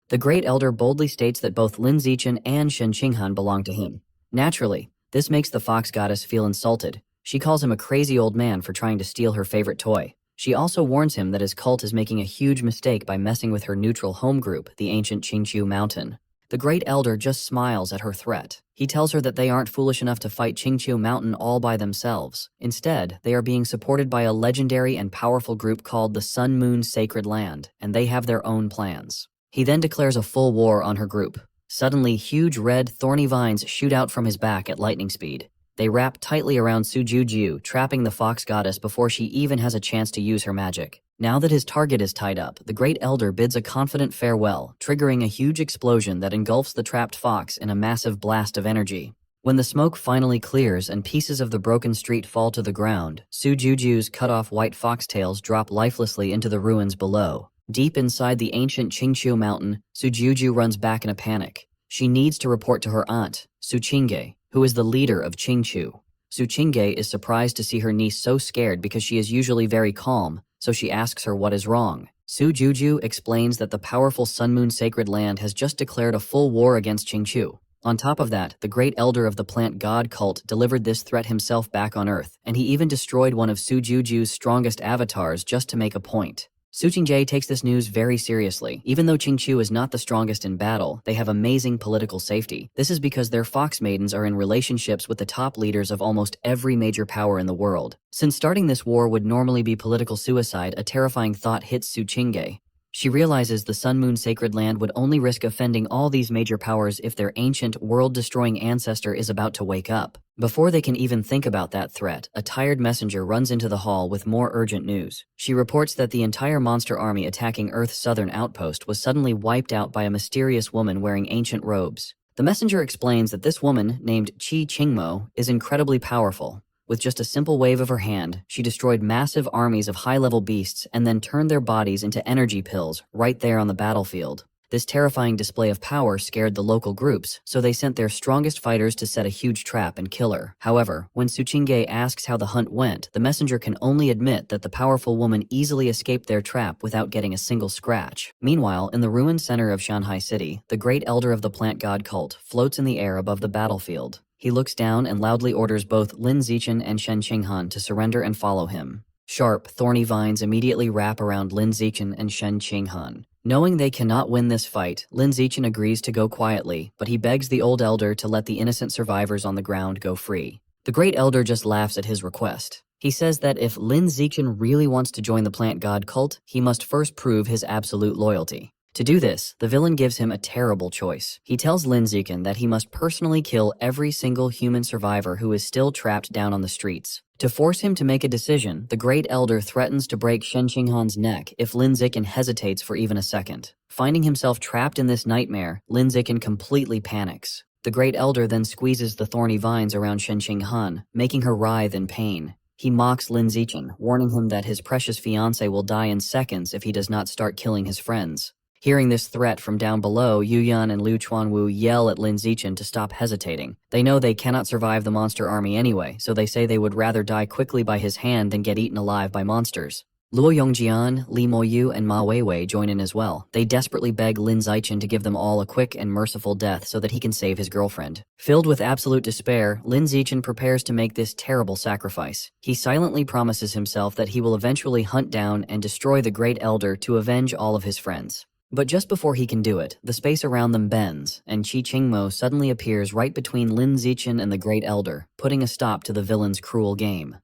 The Great Elder boldly states that both Lin Zichen and Shen Qinghan belong to him. Naturally, this makes the fox goddess feel insulted. She calls him a crazy old man for trying to steal her favorite toy. She also warns him that his cult is making a huge mistake by messing with her neutral home group, the ancient Qingqiu Mountain. The Great Elder just smiles at her threat. He tells her that they aren't foolish enough to fight Qingqiu Mountain all by themselves. Instead, they are being supported by a legendary and powerful group called the Sun Moon Sacred Land, and they have their own plans. He then declares a full war on her group. Suddenly, huge red, thorny vines shoot out from his back at lightning speed. They wrap tightly around Su Juju, trapping the fox goddess before she even has a chance to use her magic. Now that his target is tied up, the Great Elder bids a confident farewell, triggering a huge explosion that engulfs the trapped fox in a massive blast of energy. When the smoke finally clears and pieces of the broken street fall to the ground, Su Juju's cut-off white foxtails drop lifelessly into the ruins below. Deep inside the ancient Qingqiu Mountain, Su Juju runs back in a panic. She needs to report to her aunt, Su Qingge, who is the leader of Qingqiu. Su Qingge is surprised to see her niece so scared because she is usually very calm, so she asks her what is wrong. Su Juju explains that the powerful Sun Moon Sacred Land has just declared a full war against Qingqiu. On top of that, the Great Elder of the plant god cult delivered this threat himself back on Earth, and he even destroyed one of Su Juju's strongest avatars just to make a point. Su Qingje takes this news very seriously. Even though Qingqiu is not the strongest in battle, they have amazing political safety. This is because their fox maidens are in relationships with the top leaders of almost every major power in the world. Since starting this war would normally be political suicide, a terrifying thought hits Su Qingge. She realizes the Sun Moon Sacred Land would only risk offending all these major powers if their ancient, world-destroying ancestor is about to wake up. Before they can even think about that threat, a tired messenger runs into the hall with more urgent news. She reports that the entire monster army attacking Earth's southern outpost was suddenly wiped out by a mysterious woman wearing ancient robes. The messenger explains that this woman, named Qi Qingmo, is incredibly powerful. With just a simple wave of her hand, she destroyed massive armies of high-level beasts and then turned their bodies into energy pills right there on the battlefield. This terrifying display of power scared the local groups, so they sent their strongest fighters to set a huge trap and kill her. However, when Su Qingge asks how the hunt went, the messenger can only admit that the powerful woman easily escaped their trap without getting a single scratch. Meanwhile, in the ruined center of Shanghai City, the Great Elder of the plant god cult floats in the air above the battlefield. He looks down and loudly orders both Lin Zichen and Shen Qinghan to surrender and follow him. Sharp, thorny vines immediately wrap around Lin Zichen and Shen Qinghan. Knowing they cannot win this fight, Lin Zichen agrees to go quietly, but he begs the old elder to let the innocent survivors on the ground go free. The Great Elder just laughs at his request. He says that if Lin Zichen really wants to join the plant god cult, he must first prove his absolute loyalty. To do this, the villain gives him a terrible choice. He tells Lin Zichen that he must personally kill every single human survivor who is still trapped down on the streets. To force him to make a decision, the Great Elder threatens to break Shen Qinghan's neck if Lin Zichen hesitates for even a second. Finding himself trapped in this nightmare, Lin Zichen completely panics. The Great Elder then squeezes the thorny vines around Shen Qinghan, making her writhe in pain. He mocks Lin Zichen, warning him that his precious fiancée will die in seconds if he does not start killing his friends. Hearing this threat from down below, Yu Yan and Lu Chuanwu yell at Lin Zichen to stop hesitating. They know they cannot survive the monster army anyway, so they say they would rather die quickly by his hand than get eaten alive by monsters. Luo Yongjian, Li Moyu, and Ma Weiwei join in as well. They desperately beg Lin Zichen to give them all a quick and merciful death so that he can save his girlfriend. Filled with absolute despair, Lin Zichen prepares to make this terrible sacrifice. He silently promises himself that he will eventually hunt down and destroy the Great Elder to avenge all of his friends. But just before he can do it, the space around them bends, and Qi Qingmo suddenly appears right between Lin Zichen and the Great Elder, putting a stop to the villain's cruel game.